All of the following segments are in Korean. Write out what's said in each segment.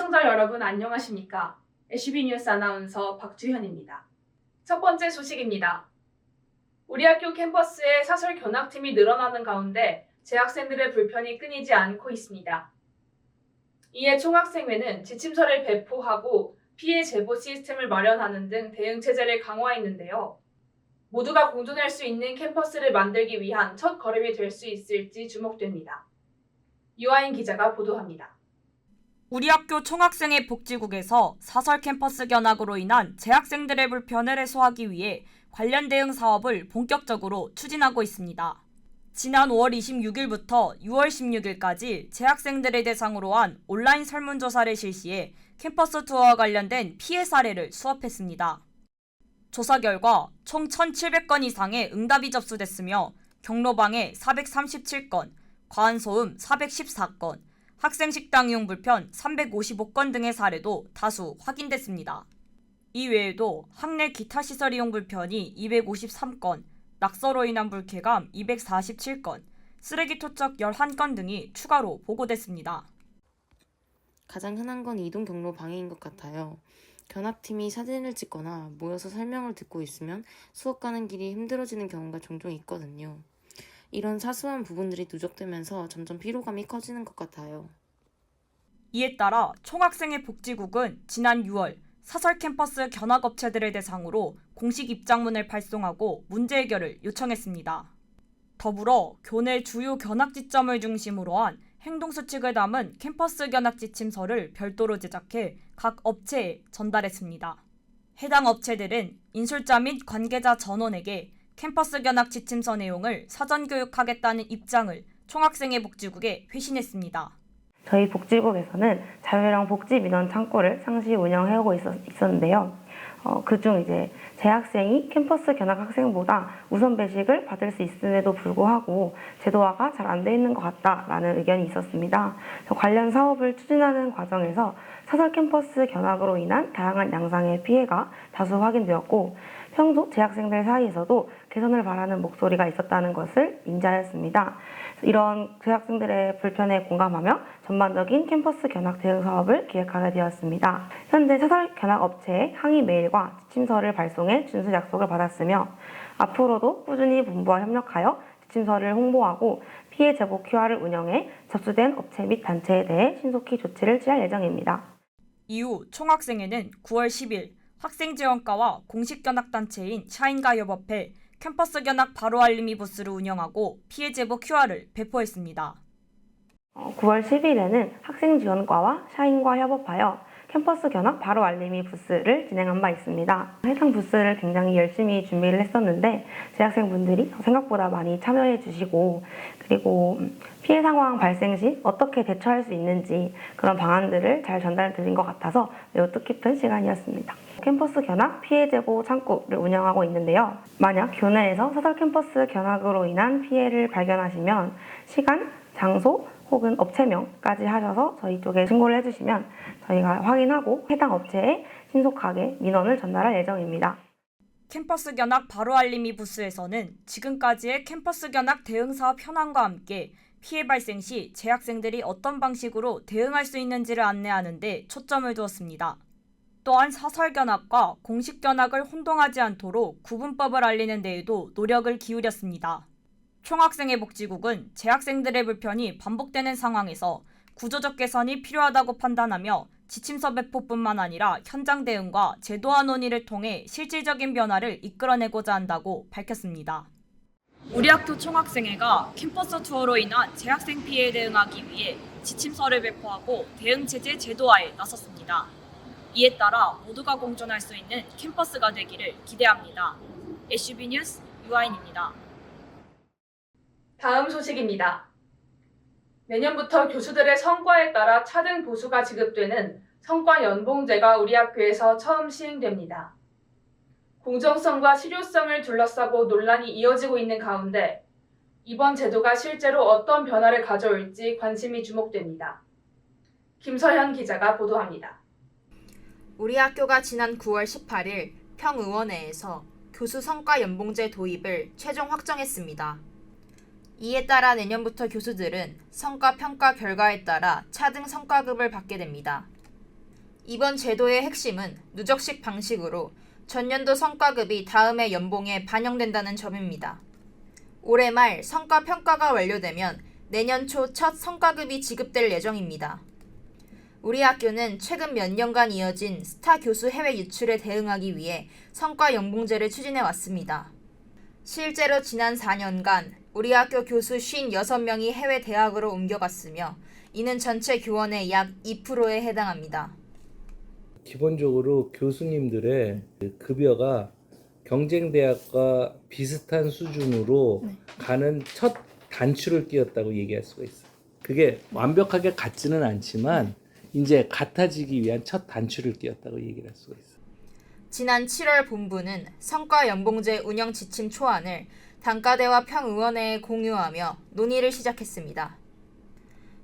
시청자 여러분 안녕하십니까? SB 뉴스 아나운서 박주현입니다. 첫 번째 소식입니다. 우리 학교 캠퍼스에 사설 견학팀이 늘어나는 가운데 재학생들의 불편이 끊이지 않고 있습니다. 이에 총학생회는 지침서를 배포하고 피해 제보 시스템을 마련하는 등 대응 체제를 강화했는데요. 모두가 공존할 수 있는 캠퍼스를 만들기 위한 첫 걸음이 될 수 있을지 주목됩니다. 유아인 기자가 보도합니다. 우리 학교 총학생회 복지국에서 사설 캠퍼스 견학으로 인한 재학생들의 불편을 해소하기 위해 관련 대응 사업을 본격적으로 추진하고 있습니다. 지난 5월 26일부터 6월 16일까지 재학생들을 대상으로 한 온라인 설문조사를 실시해 캠퍼스 투어와 관련된 피해 사례를 수합했습니다. 조사 결과 총 1,700건 이상의 응답이 접수됐으며 경로방해 437건, 과한소음 414건, 학생 식당 이용 불편 355건 등의 사례도 다수 확인됐습니다. 이 외에도 학내 기타 시설 이용 불편이 253건, 낙서로 인한 불쾌감 247건, 쓰레기 투척 11건 등이 추가로 보고됐습니다. 가장 흔한 건 이동 경로 방해인 것 같아요. 견학팀이 사진을 찍거나 모여서 설명을 듣고 있으면 수업 가는 길이 힘들어지는 경우가 종종 있거든요. 이런 사소한 부분들이 누적되면서 점점 피로감이 커지는 것 같아요. 이에 따라 총학생회 복지국은 지난 6월 사설 캠퍼스 견학업체들을 대상으로 공식 입장문을 발송하고 문제 해결을 요청했습니다. 더불어 교내 주요 견학 지점을 중심으로 한 행동수칙을 담은 캠퍼스 견학 지침서를 별도로 제작해 각 업체에 전달했습니다. 해당 업체들은 인솔자 및 관계자 전원에게 캠퍼스 견학 지침서 내용을 사전 교육하겠다는 입장을 총학생회 복지국에 회신했습니다. 저희 복지국에서는 자유형 복지민원 창구를 상시 운영하고 있었는데요. 그중 이제 재학생이 캠퍼스 견학 학생보다 우선 배식을 받을 수 있음에도 불구하고 제도화가 잘 안 돼 있는 것 같다라는 의견이 있었습니다. 관련 사업을 추진하는 과정에서 사설 캠퍼스 견학으로 인한 다양한 양상의 피해가 다수 확인되었고 평소 재학생들 사이에서도 개선을 바라는 목소리가 있었다는 것을 인지하였습니다. 이런 재학생들의 불편에 공감하며 전반적인 캠퍼스 견학 대응 사업을 기획하게 되었습니다. 현재 사설 견학 업체에 항의 메일과 지침서를 발송해 준수 약속을 받았으며 앞으로도 꾸준히 본부와 협력하여 지침서를 홍보하고 피해 제보 QR을 운영해 접수된 업체 및 단체에 대해 신속히 조치를 취할 예정입니다. 이후 총학생회는 9월 10일 학생지원과와 공식견학단체인 샤인가협업회 캠퍼스 견학 바로 알림이 부스를 운영하고 피해 제보 QR을 배포했습니다. 9월 10일에는 학생지원과와 샤인과 협업하여 캠퍼스 견학 바로 알림이 부스를 진행한 바 있습니다. 해당 부스를 굉장히 열심히 준비를 했었는데 재학생분들이 생각보다 많이 참여해 주시고 그리고 피해 상황 발생 시 어떻게 대처할 수 있는지 그런 방안들을 잘 전달드린 것 같아서 매우 뜻깊은 시간이었습니다. 캠퍼스 견학 피해 제보 창구를 운영하고 있는데요. 만약 교내에서 사설 캠퍼스 견학으로 인한 피해를 발견하시면 시간, 장소, 혹은 업체명까지 하셔서 저희 쪽에 신고를 해주시면 저희가 확인하고 해당 업체에 신속하게 민원을 전달할 예정입니다. 캠퍼스 견학 바로 알림이 부스에서는 지금까지의 캠퍼스 견학 대응 사업 현황과 함께 피해 발생 시 재학생들이 어떤 방식으로 대응할 수 있는지를 안내하는 데 초점을 두었습니다. 또한 사설 견학과 공식 견학을 혼동하지 않도록 구분법을 알리는 데에도 노력을 기울였습니다. 총학생회 복지국은 재학생들의 불편이 반복되는 상황에서 구조적 개선이 필요하다고 판단하며 지침서 배포뿐만 아니라 현장 대응과 제도화 논의를 통해 실질적인 변화를 이끌어내고자 한다고 밝혔습니다. 우리 학교 총학생회가 캠퍼스 투어로 인한 재학생 피해에 대응하기 위해 지침서를 배포하고 대응체제 제도화에 나섰습니다. 이에 따라 모두가 공존할 수 있는 캠퍼스가 되기를 기대합니다. SB 뉴스 유아인입니다. 다음 소식입니다. 내년부터 교수들의 성과에 따라 차등 보수가 지급되는 성과 연봉제가 우리 학교에서 처음 시행됩니다. 공정성과 실효성을 둘러싸고 논란이 이어지고 있는 가운데 이번 제도가 실제로 어떤 변화를 가져올지 관심이 주목됩니다. 김서현 기자가 보도합니다. 우리 학교가 지난 9월 18일 평의원회에서 교수 성과 연봉제 도입을 최종 확정했습니다. 이에 따라 내년부터 교수들은 성과 평가 결과에 따라 차등 성과급을 받게 됩니다. 이번 제도의 핵심은 누적식 방식으로 전년도 성과급이 다음해 연봉에 반영된다는 점입니다. 올해 말 성과 평가가 완료되면 내년 초 첫 성과급이 지급될 예정입니다. 우리 학교는 최근 몇 년간 이어진 스타 교수 해외 유출에 대응하기 위해 성과 연봉제를 추진해 왔습니다. 실제로 지난 4년간 우리 학교 교수 56명이 해외 대학으로 옮겨갔으며 이는 전체 교원의 약 2%에 해당합니다. 기본적으로 교수님들의 급여가 경쟁대학과 비슷한 수준으로 가는 첫 단추를 끼웠다고 얘기할 수가 있어요. 그게 완벽하게 같지는 않지만 이제 같아지기 위한 첫 단추를 끼웠다고 얘기를 할 수가 있어요. 지난 7월 본부는 성과 연봉제 운영 지침 초안을 단과대와 평의원회에 공유하며 논의를 시작했습니다.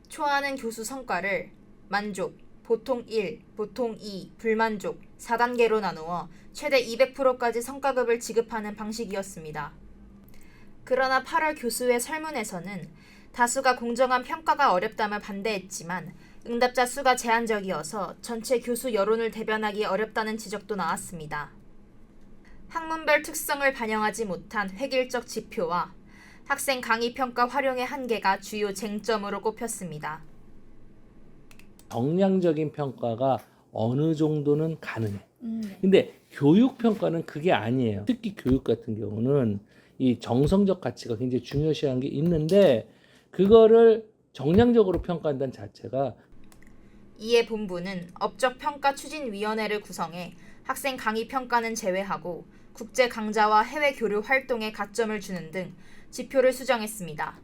초안은 교수 성과를 만족, 보통 1, 보통 2, 불만족 4단계로 나누어 최대 200%까지 성과급을 지급하는 방식이었습니다. 그러나 8월 교수회 설문에서는 다수가 공정한 평가가 어렵다며 반대했지만 응답자 수가 제한적이어서 전체 교수 여론을 대변하기 어렵다는 지적도 나왔습니다. 학문별 특성을 반영하지 못한 획일적 지표와 학생 강의 평가 활용의 한계가 주요 쟁점으로 꼽혔습니다. 정량적인 평가가 어느 정도는 가능해. 근데 교육 평가는 그게 아니에요. 특히 교육 같은 경우는 이 정성적 가치가 굉장히 중요시한 게 있는데 그거를 정량적으로 평가한다는 자체가 이에 본부는 업적평가추진위원회를 구성해 학생 강의 평가는 제외하고 국제 강좌와 해외 교류 활동에 가점을 주는 등 지표를 수정했습니다.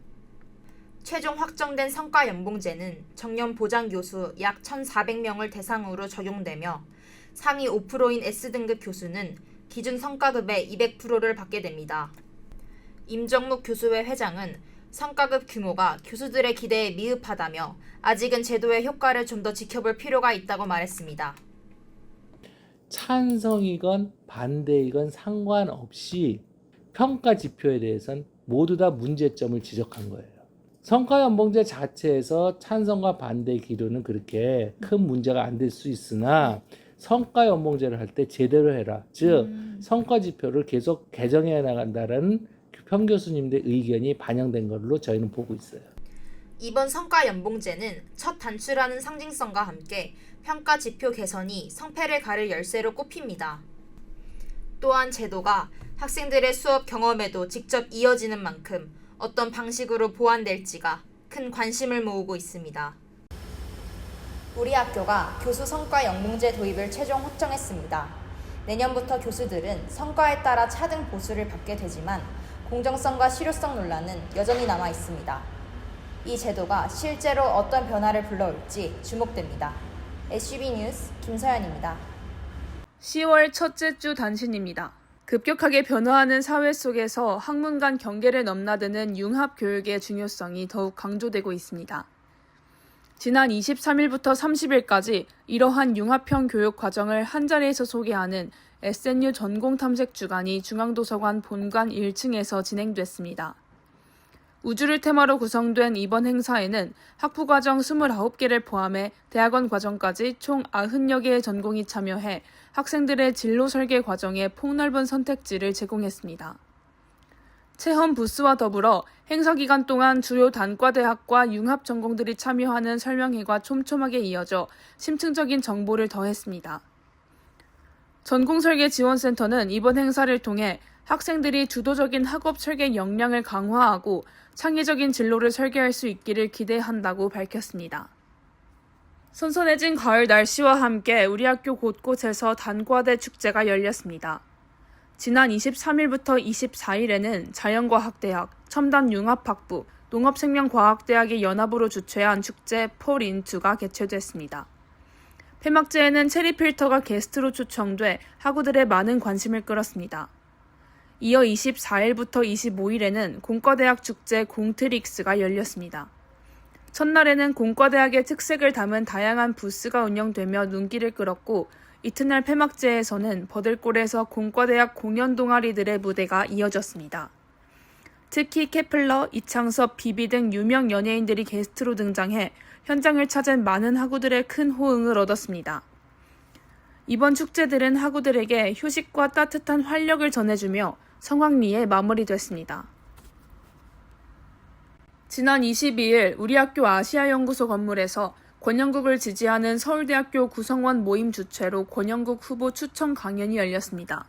최종 확정된 성과 연봉제는 정년 보장 교수 약 1,400명을 대상으로 적용되며 상위 5%인 S등급 교수는 기준 성과급의 200%를 받게 됩니다. 임정묵 교수회 회장은 성과급 규모가 교수들의 기대에 미흡하다며 아직은 제도의 효과를 좀 더 지켜볼 필요가 있다고 말했습니다. 찬성이건 반대이건 상관없이 평가 지표에 대해서는 모두 다 문제점을 지적한 거예요. 성과연봉제 자체에서 찬성과 반대의 기류는 그렇게 큰 문제가 안 될 수 있으나 성과연봉제를 할 때 제대로 해라. 즉 성과 지표를 계속 개정해 나간다는 평 교수님들의 의견이 반영된 걸로 저희는 보고 있어요. 이번 성과 연봉제는 첫 단추라는 상징성과 함께 평가 지표 개선이 성패를 가를 열쇠로 꼽힙니다. 또한 제도가 학생들의 수업 경험에도 직접 이어지는 만큼 어떤 방식으로 보완될지가 큰 관심을 모으고 있습니다. 우리 학교가 교수 성과 연봉제 도입을 최종 확정했습니다. 내년부터 교수들은 성과에 따라 차등 보수를 받게 되지만 공정성과 실효성 논란은 여전히 남아 있습니다. 이 제도가 실제로 어떤 변화를 불러올지 주목됩니다. SCB 뉴스 김서연입니다. 10월 첫째 주 단신입니다. 급격하게 변화하는 사회 속에서 학문 간 경계를 넘나드는 융합 교육의 중요성이 더욱 강조되고 있습니다. 지난 23일부터 30일까지 이러한 융합형 교육 과정을 한자리에서 소개하는 SNU 전공탐색 주간이 중앙도서관 본관 1층에서 진행됐습니다. 우주를 테마로 구성된 이번 행사에는 학부과정 29개를 포함해 대학원 과정까지 총 90여 개의 전공이 참여해 학생들의 진로 설계 과정에 폭넓은 선택지를 제공했습니다. 체험 부스와 더불어 행사 기간 동안 주요 단과대학과 융합 전공들이 참여하는 설명회가 촘촘하게 이어져 심층적인 정보를 더했습니다. 전공설계지원센터는 이번 행사를 통해 학생들이 주도적인 학업 설계 역량을 강화하고 창의적인 진로를 설계할 수 있기를 기대한다고 밝혔습니다. 선선해진 가을 날씨와 함께 우리 학교 곳곳에서 단과대 축제가 열렸습니다. 지난 23일부터 24일에는 자연과학대학, 첨단융합학부, 농업생명과학대학이 연합으로 주최한 축제 폴인투가 개최됐습니다. 폐막제에는 체리필터가 게스트로 초청돼 학우들의 많은 관심을 끌었습니다. 이어 24일부터 25일에는 공과대학 축제 공트릭스가 열렸습니다. 첫날에는 공과대학의 특색을 담은 다양한 부스가 운영되며 눈길을 끌었고 이튿날 폐막제에서는 버들골에서 공과대학 공연 동아리들의 무대가 이어졌습니다. 특히 케플러, 이창섭, 비비 등 유명 연예인들이 게스트로 등장해 현장을 찾은 많은 학우들의 큰 호응을 얻었습니다. 이번 축제들은 학우들에게 휴식과 따뜻한 활력을 전해주며 성황리에 마무리됐습니다. 지난 22일 우리 학교 아시아연구소 건물에서 권영국을 지지하는 서울대학교 구성원 모임 주최로 권영국 후보 추천 강연이 열렸습니다.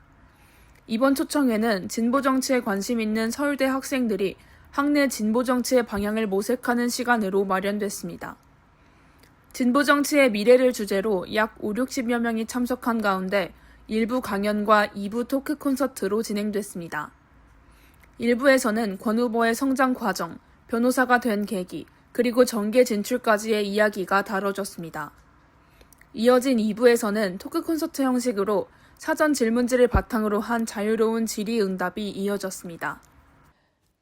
이번 초청회는 진보정치에 관심 있는 서울대 학생들이 학내 진보정치의 방향을 모색하는 시간으로 마련됐습니다. 진보정치의 미래를 주제로 약 50-60여 명이 참석한 가운데 1부 강연과 2부 토크 콘서트로 진행됐습니다. 1부에서는 권 후보의 성장 과정, 변호사가 된 계기, 그리고 정계 진출까지의 이야기가 다뤄졌습니다. 이어진 2부에서는 토크 콘서트 형식으로 사전 질문지를 바탕으로 한 자유로운 질의응답이 이어졌습니다.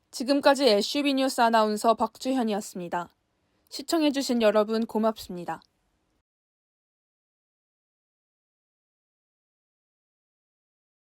지금까지 SUB 뉴스 아나운서 박주현이었습니다. 시청해주신 여러분 고맙습니다.